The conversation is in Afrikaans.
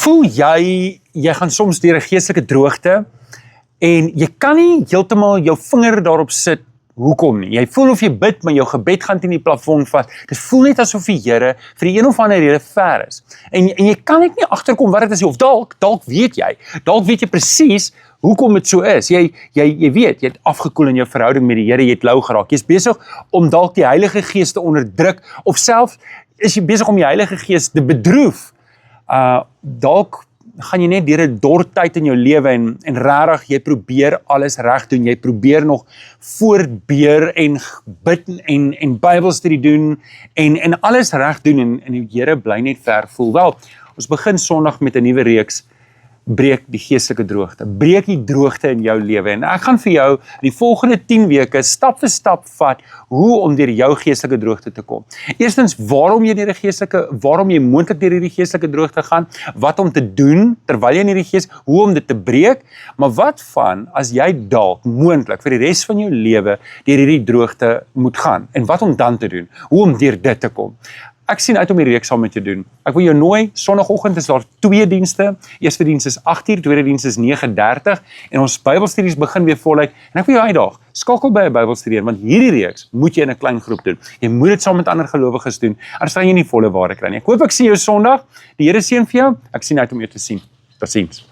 Voel jy gaan soms deur 'n geestelike droogte en jy kan nie heeltemal jou vinger daarop sit hoekom nie. Jy voel of jy bid, maar jou gebed gaan teen die plafon vas. Dit voel net asof die Here vir die een of ander rede ver is. En jy kan net nie agterkom wat dit is nie, of dalk weet jy presies hoekom dit so is. Jy weet, jy het afgekoel in jou verhouding met die Here, jy het lou geraak. Jy's besig om dalk die Heilige Gees te onderdruk, of self is jy besig om die Heilige Gees te bedroef. Dalk gaan jy net deur 'n dor tyd in jou lewe en regtig jy probeer alles reg doen. Jy probeer nog voortbeer en bid en Bybelstudie doen en alles reg doen en die Here bly net ver voel. Wel, ons begin Sondag met 'n nuwe reeks. Breek die geestelike droogte. Breek die droogte in jou lewe. En ek gaan vir jou die volgende 10 weke stap vir stap vat hoe om deur jou geestelike droogte te kom. Eerstens, waarom jy moontlik deur hierdie geestelike droogte gaan, wat om te doen terwyl jy in hierdie gees, hoe om dit te breek, maar wat van as jy dalk moontlik vir die res van jou lewe deur hierdie droogte moet gaan en wat om dan te doen, hoe om deur dit te kom. Ek sien uit om die reeks saam met jou doen. Ek wil jou nooi, Sondagoggend is daar 2 dienste. Eerste diens is 8:00, tweede diens is 9:30 en ons Bybelstudies begin weer voluit. En ek wil jou uitdaag, skakel by 'n Bybelstudie, want hierdie reeks moet jy in 'n klein groep doen. Jy moet dit saam met ander gelowiges doen, anders gaan jy nie volle waarde kry nie. Ek hoop ek sien jou Sondag. Die Here seën vir jou. Ek sien uit om jou te sien. Totsiens.